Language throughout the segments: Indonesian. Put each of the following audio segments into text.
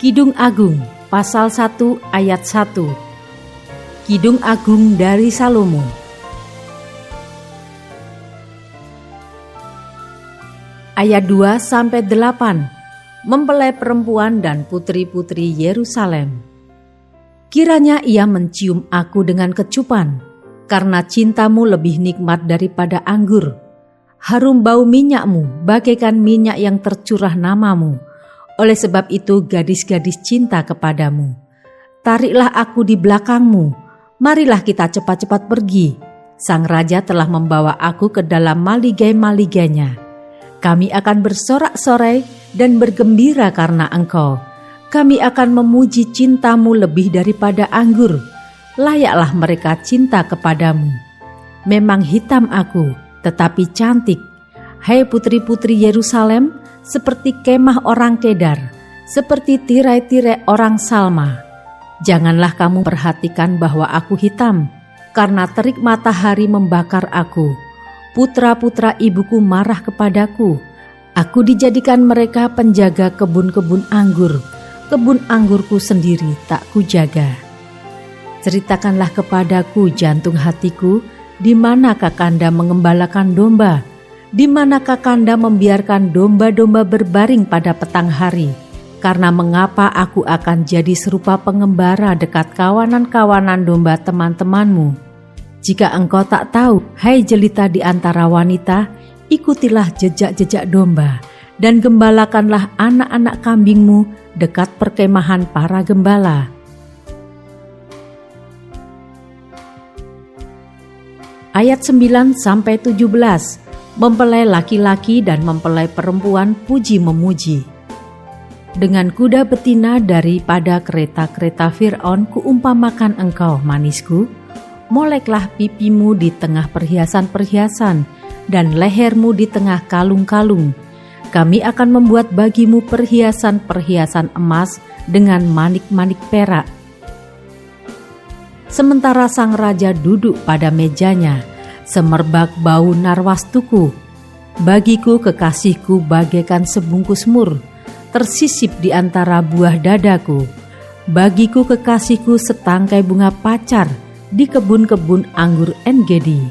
Kidung Agung pasal 1 ayat 1. Kidung Agung dari Salomo. Ayat 2-8. Mempelai perempuan dan putri-putri Yerusalem. Kiranya ia mencium aku dengan kecupan, karena cintamu lebih nikmat daripada anggur. Harum bau minyakmu bagaikan minyak yang tercurah namamu. Oleh sebab itu gadis-gadis cinta kepadamu. Tariklah aku di belakangmu, marilah kita cepat-cepat pergi. Sang Raja telah membawa aku ke dalam maligai-maligainya. Kami akan bersorak-sorai dan bergembira karena engkau. Kami akan memuji cintamu lebih daripada anggur. Layaklah mereka cinta kepadamu. Memang hitam aku, tetapi cantik. Hai putri-putri Yerusalem, seperti kemah orang Kedar, seperti tirai-tirai orang Salma. Janganlah kamu perhatikan bahwa aku hitam, karena terik matahari membakar aku. Putra-putra ibuku marah kepadaku. Aku dijadikan mereka penjaga kebun-kebun anggur. Kebun anggurku sendiri tak kujaga. Ceritakanlah kepadaku jantung hatiku, di mana Kakanda mengembalakan domba? Di mana Kakanda membiarkan domba-domba berbaring pada petang hari? Karena mengapa aku akan jadi serupa pengembara dekat kawanan-kawanan domba teman-temanmu? Jika engkau tak tahu, hai jelita di antara wanita, ikutilah jejak-jejak domba, dan gembalakanlah anak-anak kambingmu dekat perkemahan para gembala. Ayat 9-17. Mempelai laki-laki dan mempelai perempuan puji memuji. Dengan kuda betina daripada kereta-kereta Fir'aun kuumpamakan engkau, manisku. Moleklah pipimu di tengah perhiasan-perhiasan dan lehermu di tengah kalung-kalung. Kami akan membuat bagimu perhiasan-perhiasan emas dengan manik-manik perak. Sementara sang raja duduk pada mejanya, semerbak bau narwastuku. Bagiku kekasihku bagaikan sebungkus mur, tersisip di antara buah dadaku. Bagiku kekasihku setangkai bunga pacar di kebun-kebun anggur En-Gedi.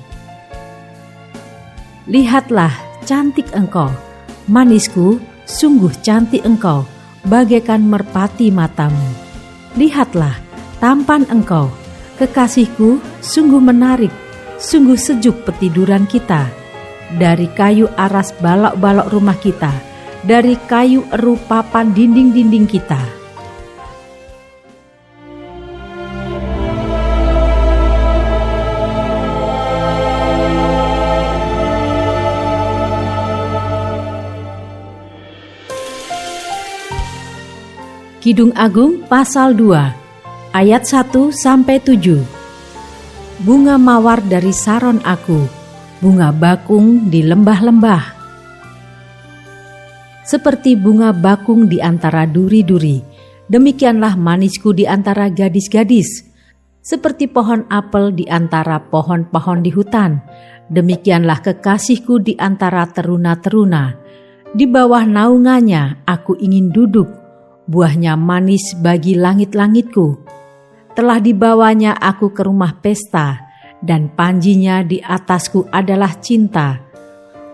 Lihatlah, cantik engkau, manisku, sungguh cantik engkau, bagaikan merpati matamu. Lihatlah, tampan engkau, kekasihku, sungguh menarik. Sungguh sejuk petiduran kita, dari kayu aras balok-balok rumah kita, dari kayu eru papan dinding-dinding kita. Kidung Agung pasal 2 ayat 1-7. Bunga mawar dari Saron aku, bunga bakung di lembah-lembah. Seperti bunga bakung di antara duri-duri, demikianlah manisku di antara gadis-gadis. Seperti pohon apel di antara pohon-pohon di hutan, demikianlah kekasihku di antara teruna-teruna. Di bawah naungannya aku ingin duduk, buahnya manis bagi langit-langitku. Telah dibawanya aku ke rumah pesta, dan panjinya di atasku adalah cinta.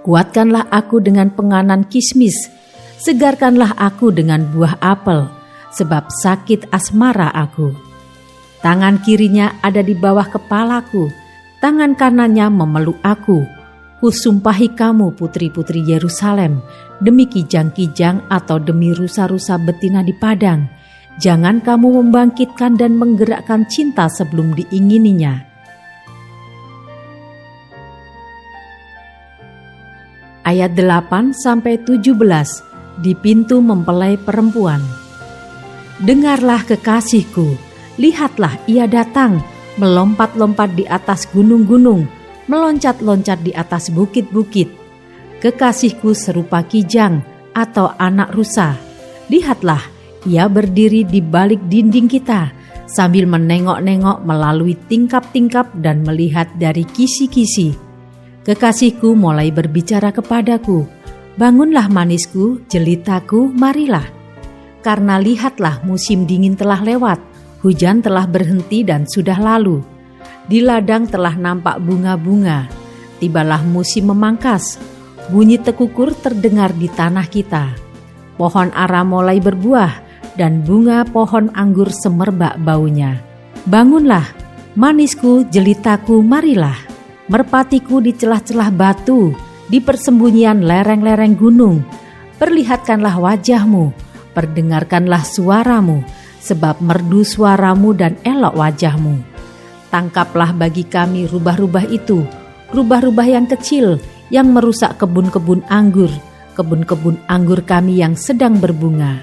Kuatkanlah aku dengan penganan kismis, segarkanlah aku dengan buah apel, sebab sakit asmara aku. Tangan kirinya ada di bawah kepalaku, tangan kanannya memeluk aku. Kusumpahi kamu putri-putri Yerusalem, demi kijang-kijang atau demi rusa-rusa betina di padang. Jangan kamu membangkitkan dan menggerakkan cinta sebelum diingininya. Ayat 8-17. Di pintu mempelai perempuan. Dengarlah kekasihku, lihatlah ia datang, melompat-lompat di atas gunung-gunung, meloncat-loncat di atas bukit-bukit. Kekasihku serupa kijang atau anak rusa. Lihatlah, ia berdiri di balik dinding kita, sambil menengok-nengok melalui tingkap-tingkap dan melihat dari kisi-kisi. Kekasihku mulai berbicara kepadaku, bangunlah manisku, jelitaku, marilah. Karena lihatlah musim dingin telah lewat, hujan telah berhenti dan sudah lalu. Di ladang telah nampak bunga-bunga, tibalah musim memangkas, bunyi tekukur terdengar di tanah kita. Pohon ara mulai berbuah, dan bunga pohon anggur semerbak baunya. Bangunlah, manisku, jelitaku, marilah. Merpatiku di celah-celah batu, di persembunyian lereng-lereng gunung. Perlihatkanlah wajahmu, perdengarkanlah suaramu, sebab merdu suaramu dan elok wajahmu. Tangkaplah bagi kami rubah-rubah itu, rubah-rubah yang kecil, yang merusak kebun-kebun anggur kami yang sedang berbunga.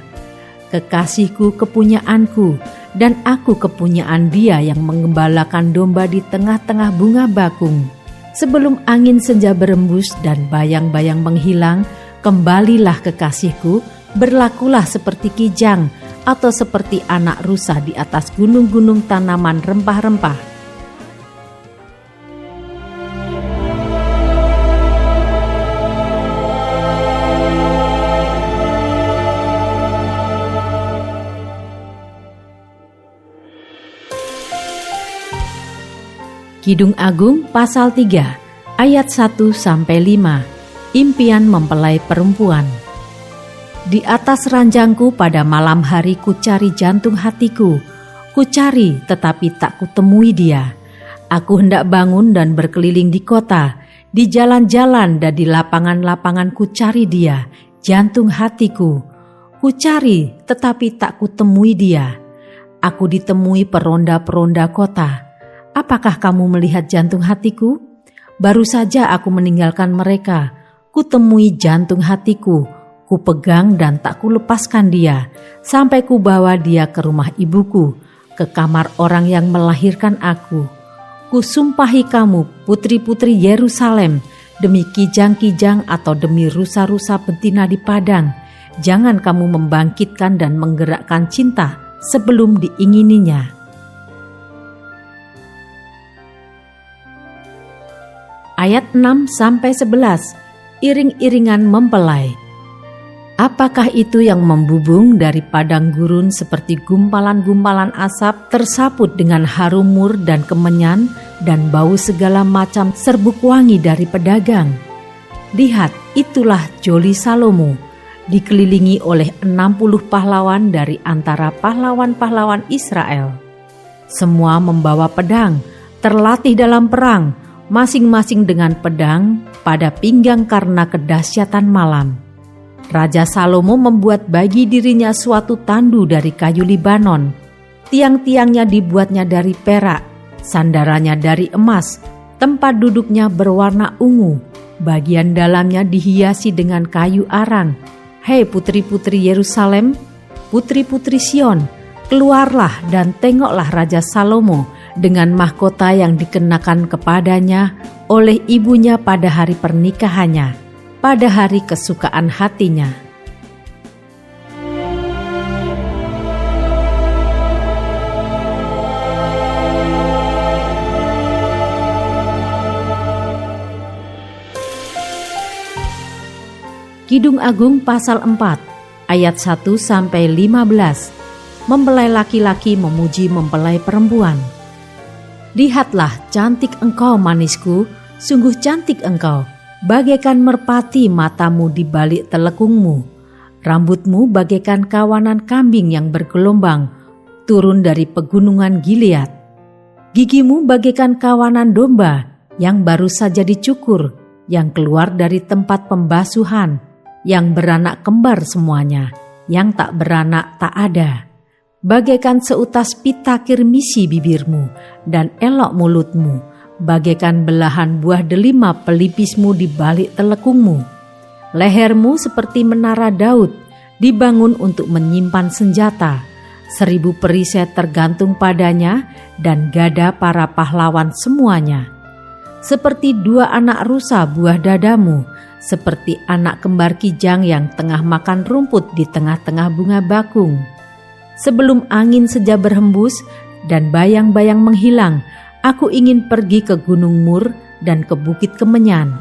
Kekasihku kepunyaanku, dan aku kepunyaan dia yang mengembalakan domba di tengah-tengah bunga bakung. Sebelum angin senja berembus dan bayang-bayang menghilang, kembalilah kekasihku, berlakulah seperti kijang atau seperti anak rusa di atas gunung-gunung tanaman rempah-rempah. Kidung Agung pasal 3 ayat 1-5. Impian mempelai perempuan. Di atas ranjangku pada malam hari kucari jantung hatiku, kucari tetapi tak kutemui dia. Aku hendak bangun dan berkeliling di kota, di jalan-jalan dan di lapangan-lapangan kucari dia, jantung hatiku. Kucari tetapi tak kutemui dia. Aku ditemui peronda-peronda kota. Apakah kamu melihat jantung hatiku? Baru saja aku meninggalkan mereka. Kutemui jantung hatiku, kupegang dan tak kulepaskan dia, sampai kubawa dia ke rumah ibuku, ke kamar orang yang melahirkan aku. Kusumpahi kamu, putri-putri Yerusalem, demi kijang-kijang atau demi rusa-rusa betina di padang, jangan kamu membangkitkan dan menggerakkan cinta sebelum diingininya. Ayat 6-11, iring-iringan mempelai. Apakah itu yang membubung dari padang gurun seperti gumpalan-gumpalan asap tersaput dengan harum mur dan kemenyan dan bau segala macam serbuk wangi dari pedagang? Lihat, itulah Joli Salomo, dikelilingi oleh 60 pahlawan dari antara pahlawan-pahlawan Israel. Semua membawa pedang, terlatih dalam perang, masing-masing dengan pedang pada pinggang karena kedahsyatan malam. Raja Salomo membuat bagi dirinya suatu tandu dari kayu Libanon. Tiang-tiangnya dibuatnya dari perak, sandarannya dari emas, tempat duduknya berwarna ungu, bagian dalamnya dihiasi dengan kayu arang. Hei putri-putri Yerusalem, putri-putri Sion, keluarlah dan tengoklah Raja Salomo dengan mahkota yang dikenakan kepadanya oleh ibunya pada hari pernikahannya, pada hari kesukaan hatinya. Kidung Agung pasal 4 ayat 1-15. Mempelai laki-laki memuji mempelai perempuan. Lihatlah, cantik engkau manisku, sungguh cantik engkau, bagaikan merpati matamu di balik telekungmu. Rambutmu bagaikan kawanan kambing yang bergelombang, turun dari pegunungan Gilead. Gigimu bagaikan kawanan domba yang baru saja dicukur, yang keluar dari tempat pembasuhan, yang beranak kembar semuanya, yang tak beranak tak ada. Bagaikan seutas pita kirmisi bibirmu dan elok mulutmu, bagaikan belahan buah delima pelipismu di balik telekungmu. Lehermu seperti menara Daud, dibangun untuk menyimpan senjata. 1000 perisai tergantung padanya dan gada para pahlawan semuanya. Seperti 2 anak rusa buah dadamu, seperti anak kembar kijang yang tengah makan rumput di tengah-tengah bunga bakung. Sebelum angin senja berhembus dan bayang-bayang menghilang, aku ingin pergi ke Gunung Mur dan ke Bukit Kemenyan.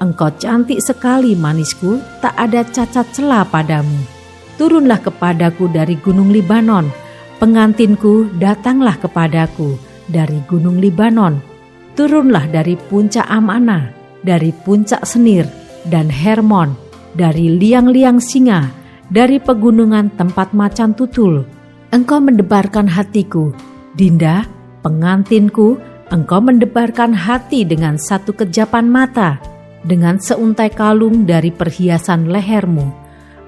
Engkau cantik sekali manisku, tak ada cacat celah padamu. turunlah kepadaku dari gunung Libanon. Pengantinku, datanglah kepadaku dari gunung Libanon. Turunlah dari puncak Amana, dari puncak Senir dan Hermon, dari liang-liang singa, dari pegunungan tempat macan tutul. Engkau mendebarkan hatiku, Dinda, pengantinku. Engkau mendebarkan hati dengan satu kejapan mata, dengan seuntai kalung dari perhiasan lehermu.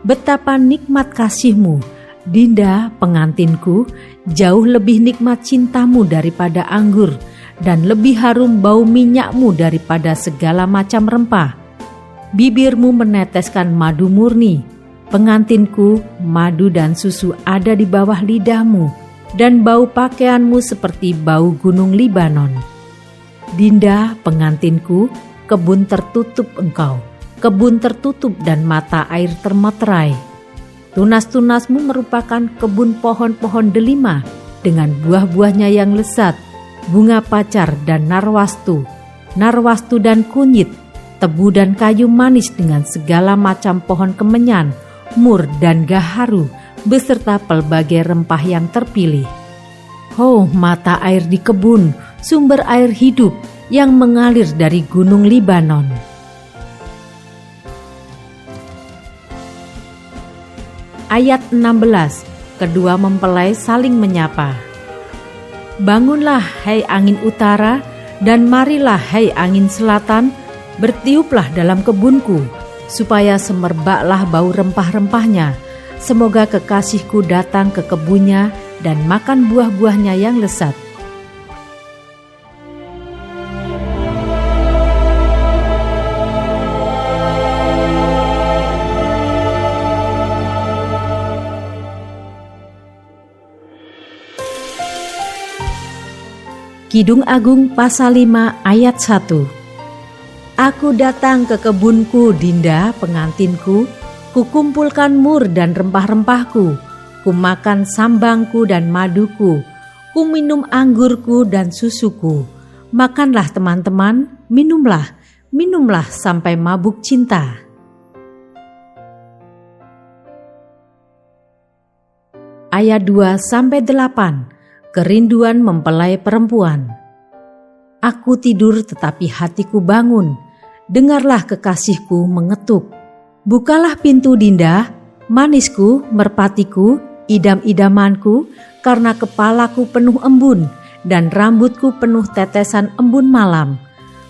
Betapa nikmat kasihmu, Dinda, pengantinku, jauh lebih nikmat cintamu daripada anggur, dan lebih harum bau minyakmu daripada segala macam rempah. Bibirmu meneteskan madu murni, pengantinku, madu dan susu ada di bawah lidahmu, dan bau pakaianmu seperti bau gunung Libanon. Dinda, pengantinku, kebun tertutup engkau, kebun tertutup dan mata air termeterai. Tunas-tunasmu merupakan kebun pohon-pohon delima dengan buah-buahnya yang lezat, bunga pacar dan narwastu dan kunyit, tebu dan kayu manis dengan segala macam pohon kemenyan, mur dan gaharu, beserta pelbagai rempah yang terpilih. Oh, mata air di kebun, sumber air hidup yang mengalir dari gunung Libanon. Ayat 16, kedua mempelai saling menyapa. Bangunlah, hai angin utara, dan marilah, hai angin selatan, bertiuplah dalam kebunku, supaya semerbaklah bau rempah-rempahnya. Semoga kekasihku datang ke kebunnya dan makan buah-buahnya yang lezat. Kidung Agung pasal 5 ayat 1. Aku datang ke kebunku, Dinda, pengantinku, kukumpulkan mur dan rempah-rempahku, kumakan sambangku dan maduku, kuminum anggurku dan susuku. Makanlah teman-teman, minumlah sampai mabuk cinta. Ayat 2-8. Kerinduan mempelai perempuan. Aku tidur tetapi hatiku bangun. Dengarlah kekasihku mengetuk. Bukalah pintu, Dinda, manisku, merpatiku, idam-idamanku, karena kepalaku penuh embun dan rambutku penuh tetesan embun malam.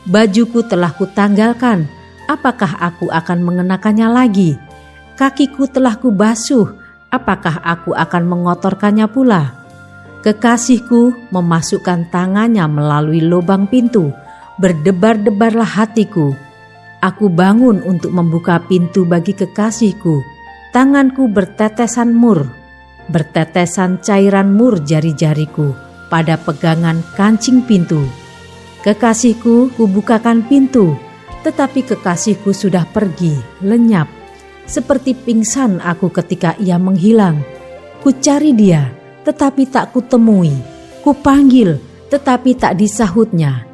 Bajuku telah kutanggalkan, apakah aku akan mengenakannya lagi? Kakiku telah kubasuh, apakah aku akan mengotorkannya pula? Kekasihku memasukkan tangannya melalui lubang pintu, berdebar-debarlah hatiku. Aku bangun untuk membuka pintu bagi kekasihku. Tanganku bertetesan mur, bertetesan cairan mur jari-jariku pada pegangan kancing pintu. Kekasihku, kubukakan pintu, tetapi kekasihku sudah pergi, lenyap. Seperti pingsan aku ketika ia menghilang. Kucari dia, tetapi tak kutemui, kupanggil, tetapi tak disahutnya.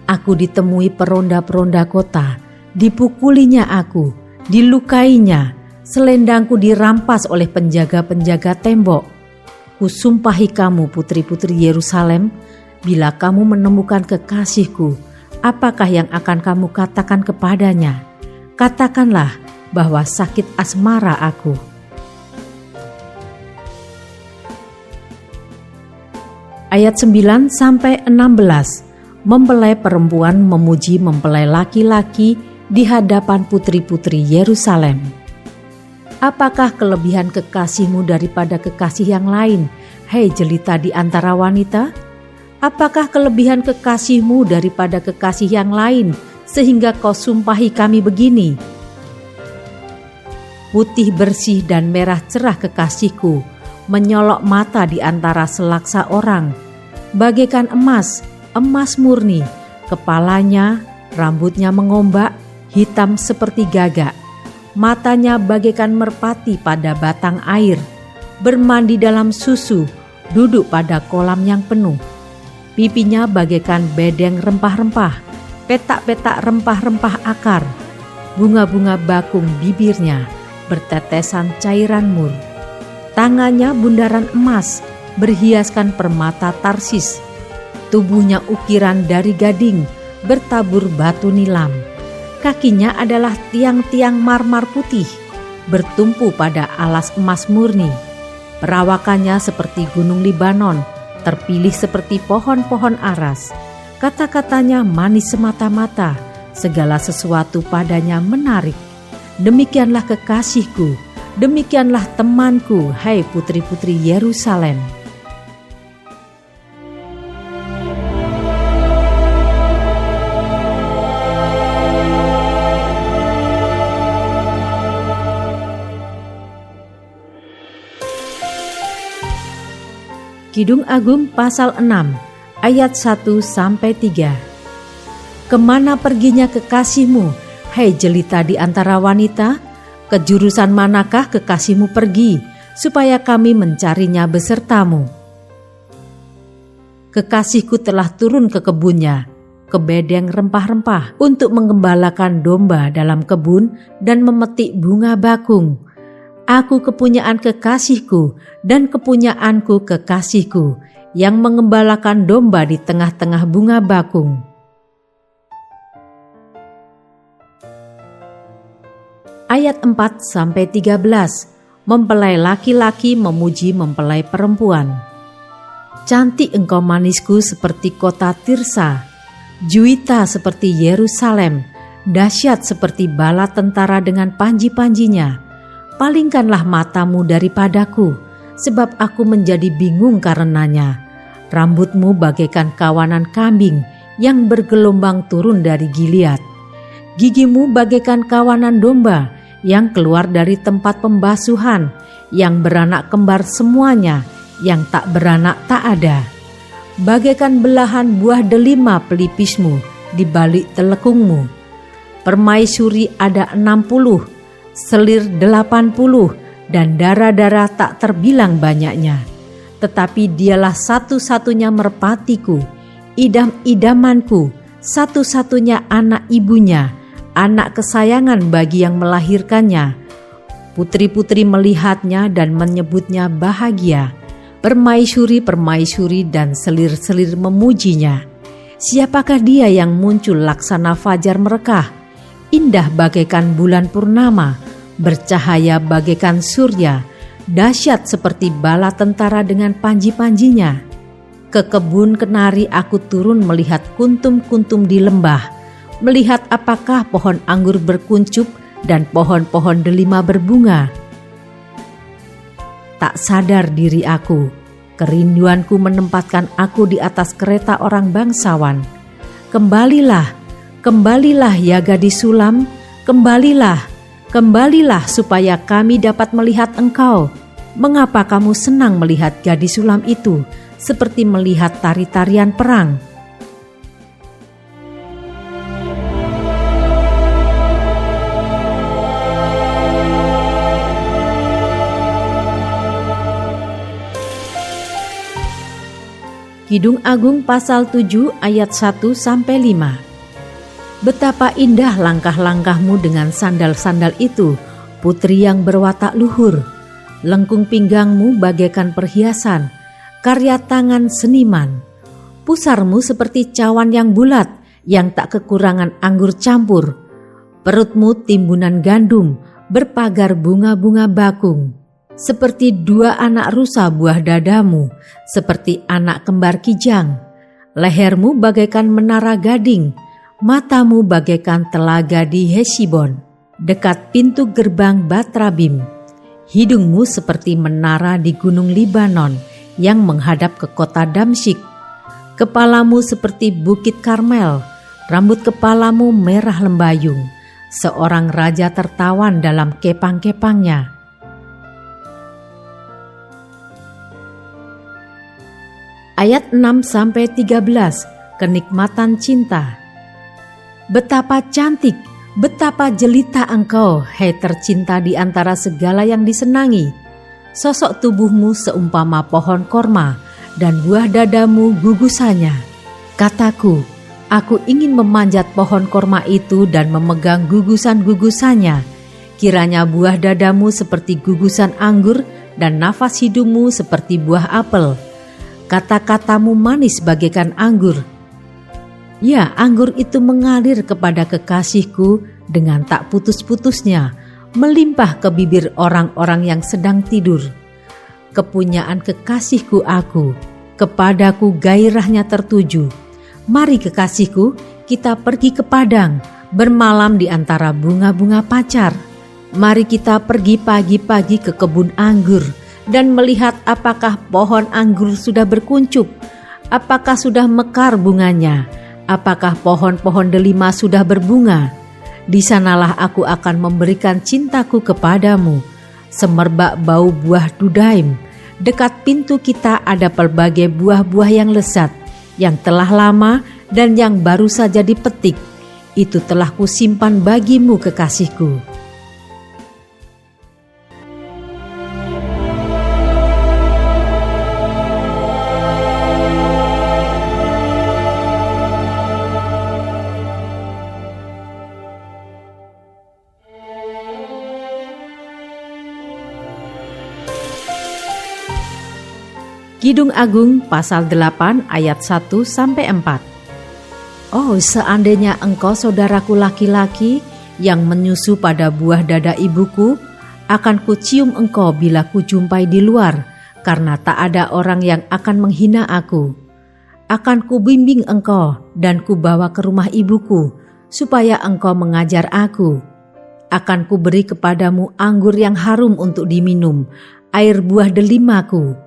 Aku ditemui peronda-peronda kota, dipukulinya aku, dilukainya, selendangku dirampas oleh penjaga-penjaga tembok. Kusumpahi kamu, putri-putri Yerusalem, bila kamu menemukan kekasihku, apakah yang akan kamu katakan kepadanya? Katakanlah bahwa sakit asmara aku. Ayat 9-16. Mempelai perempuan memuji mempelai laki-laki di hadapan putri-putri Yerusalem. Apakah kelebihan kekasihmu daripada kekasih yang lain, hai jelita di antara wanita? Apakah kelebihan kekasihmu daripada kekasih yang lain, sehingga kau sumpahi kami begini? Putih bersih dan merah cerah kekasihku, menyolok mata di antara selaksa orang. Bagaikan emas, emas murni, kepalanya, rambutnya mengombak, hitam seperti gagak. Matanya bagaikan merpati pada batang air, bermandi dalam susu, duduk pada kolam yang penuh. Pipinya bagaikan bedeng rempah-rempah, petak-petak rempah-rempah akar. Bunga-bunga bakung bibirnya, bertetesan cairan mur. Tangannya bundaran emas, berhiaskan permata Tarsis. Tubuhnya ukiran dari gading, bertabur batu nilam. Kakinya adalah tiang-tiang marmar putih, bertumpu pada alas emas murni. Perawakannya seperti gunung Libanon, terpilih seperti pohon-pohon aras. Kata-katanya manis semata-mata, segala sesuatu padanya menarik. Demikianlah kekasihku, demikianlah temanku, hai putri-putri Yerusalem. Kidung Agung pasal 6 ayat 1-3. Kemana perginya kekasihmu, hai jelita di antara wanita? Ke jurusan manakah kekasihmu pergi, supaya kami mencarinya besertamu? Kekasihku telah turun ke kebunnya, ke bedeng rempah-rempah, untuk mengembalakan domba dalam kebun dan memetik bunga bakung. Aku kepunyaan kekasihku dan kepunyaanku kekasihku, yang mengembalakan domba di tengah-tengah bunga bakung. Ayat 4-13, mempelai laki-laki memuji mempelai perempuan. Cantik engkau manisku seperti kota Tirsa, juwita seperti Yerusalem, dahsyat seperti bala tentara dengan panji-panjinya. Palingkanlah matamu daripadaku, sebab aku menjadi bingung karenanya. Rambutmu bagaikan kawanan kambing yang bergelombang turun dari Gilead. Gigimu bagaikan kawanan domba yang keluar dari tempat pembasuhan, yang beranak kembar semuanya, yang tak beranak tak ada. Bagaikan belahan buah delima pelipismu di balik telekungmu. Permaisuri ada 60, selir 80, dan darah-darah tak terbilang banyaknya. Tetapi dialah satu-satunya merpatiku, idam-idamanku, satu-satunya anak ibunya, anak kesayangan bagi yang melahirkannya. Putri-putri melihatnya dan menyebutnya bahagia. Permaisuri-permaisuri dan selir-selir memujinya. Siapakah dia yang muncul laksana fajar merekah? Indah bagaikan bulan purnama, bercahaya bagaikan surya, dahsyat seperti bala tentara dengan panji-panjinya. Ke kebun kenari aku turun melihat kuntum-kuntum di lembah, melihat apakah pohon anggur berkuncup dan pohon-pohon delima berbunga. Tak sadar diri aku, kerinduanku menempatkan aku di atas kereta orang bangsawan. Kembalilah, kembalilah ya gadis sulam, kembalilah, kembalilah supaya kami dapat melihat engkau. Mengapa kamu senang melihat gadis sulam itu, seperti melihat tari-tarian perang? Kidung Agung pasal 7 ayat 1-5. Betapa indah langkah-langkahmu dengan sandal-sandal itu, putri yang berwatak luhur. Lengkung pinggangmu bagaikan perhiasan, karya tangan seniman. Pusarmu seperti cawan yang bulat, yang tak kekurangan anggur campur. Perutmu timbunan gandum, berpagar bunga-bunga bakung. Seperti dua anak rusa buah dadamu, seperti anak kembar kijang. Lehermu bagaikan menara gading, matamu bagaikan telaga di Hesibon, dekat pintu gerbang Batrabim. Hidungmu seperti menara di gunung Libanon yang menghadap ke kota Damsyik. Kepalamu seperti bukit Karmel, rambut kepalamu merah lembayung, seorang raja tertawan dalam kepang-kepangnya. Ayat 6-13, kenikmatan cinta. Betapa cantik, betapa jelita engkau, hai tercinta di antara segala yang disenangi. Sosok tubuhmu seumpama pohon korma, dan buah dadamu gugusannya. Kataku, aku ingin memanjat pohon korma itu dan memegang gugusan-gugusannya. Kiranya buah dadamu seperti gugusan anggur dan nafas hidungmu seperti buah apel. Kata-katamu manis bagaikan anggur. Ya, anggur itu mengalir kepada kekasihku dengan tak putus-putusnya, melimpah ke bibir orang-orang yang sedang tidur. Kepunyaan kekasihku aku, kepadaku gairahnya tertuju. Mari kekasihku, kita pergi ke padang, bermalam di antara bunga-bunga pacar. Mari kita pergi pagi-pagi ke kebun anggur dan melihat apakah pohon anggur sudah berkuncup, apakah sudah mekar bunganya, apakah pohon-pohon delima sudah berbunga. Di sanalah aku akan memberikan cintaku kepadamu, semerbak bau buah dudaim. Dekat pintu kita ada pelbagai buah-buah yang lezat, yang telah lama dan yang baru saja dipetik. Itu telah kusimpan bagimu kekasihku. Kidung Agung pasal 8 ayat 1-4. Oh, seandainya engkau saudaraku laki-laki yang menyusu pada buah dada ibuku, akan kucium engkau bila kujumpai di luar, karena tak ada orang yang akan menghina aku. Akan kubimbing engkau dan kubawa ke rumah ibuku, supaya engkau mengajar aku. Akan kuberi kepadamu anggur yang harum untuk diminum, air buah delimaku.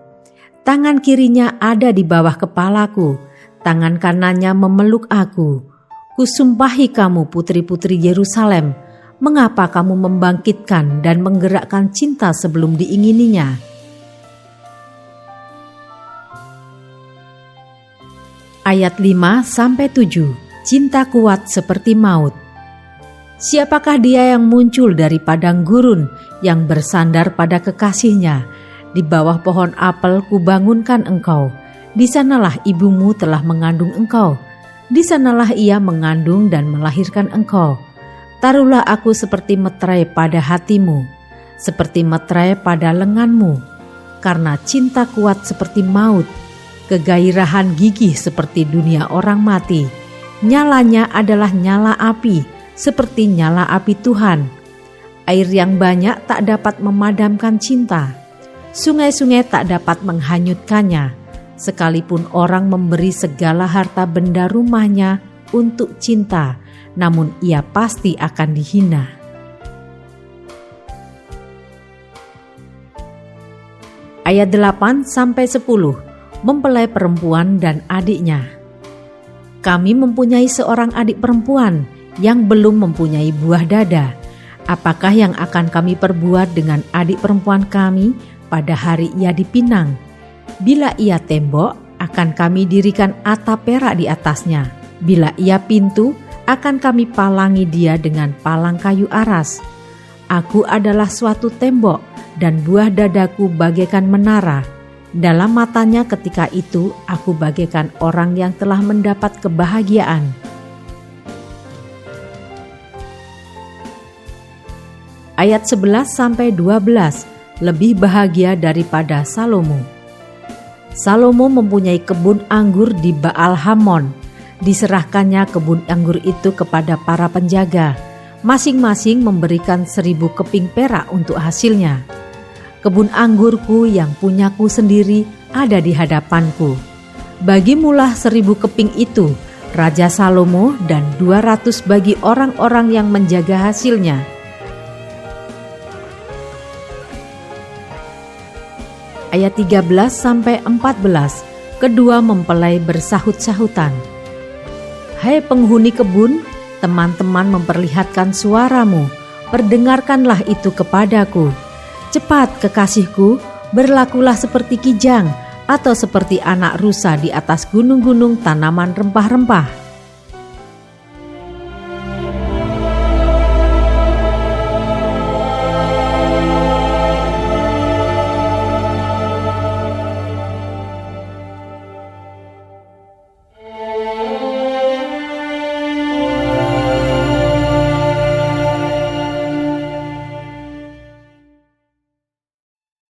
Tangan kirinya ada di bawah kepalaku, tangan kanannya memeluk aku. Kusumpahi kamu putri-putri Yerusalem, mengapa kamu membangkitkan dan menggerakkan cinta sebelum diingininya? Ayat 5-7. Cinta kuat seperti maut. Siapakah dia yang muncul dari padang gurun, yang bersandar pada kekasihnya? Di bawah pohon apel kubangunkan engkau. Di sanalah ibumu telah mengandung engkau. Di sanalah ia mengandung dan melahirkan engkau. Taruhlah aku seperti meterai pada hatimu, seperti meterai pada lenganmu. Karena cinta kuat seperti maut, kegairahan gigih seperti dunia orang mati. Nyalanya adalah nyala api, seperti nyala api Tuhan. Air yang banyak tak dapat memadamkan cinta. Sungai-sungai tak dapat menghanyutkannya, sekalipun orang memberi segala harta benda rumahnya untuk cinta, namun ia pasti akan dihina. Ayat 8-10. Mempelai perempuan dan adiknya. Kami mempunyai seorang adik perempuan yang belum mempunyai buah dada. Apakah yang akan kami perbuat dengan adik perempuan kami pada hari ia dipinang? Bila ia tembok, akan kami dirikan atap perak di atasnya. Bila ia pintu, akan kami palangi dia dengan palang kayu aras. Aku adalah suatu tembok, dan buah dadaku bagaikan menara. Dalam matanya ketika itu, aku bagaikan orang yang telah mendapat kebahagiaan. Ayat 11-12. Lebih bahagia daripada Salomo. Salomo mempunyai kebun anggur di Baal Hamon. Diserahkannya kebun anggur itu kepada para penjaga. Masing-masing memberikan 1000 keping perak untuk hasilnya. Kebun anggurku yang punyaku sendiri ada di hadapanku. Bagimulah 1000 keping itu, Raja Salomo, dan 200 bagi orang-orang yang menjaga hasilnya. Ayat 13-14. Kedua mempelai bersahut-sahutan. Hai penghuni kebun, teman-teman memperlihatkan suaramu, perdengarkanlah itu kepadaku. Cepat kekasihku, berlakulah seperti kijang atau seperti anak rusa di atas gunung-gunung tanaman rempah-rempah.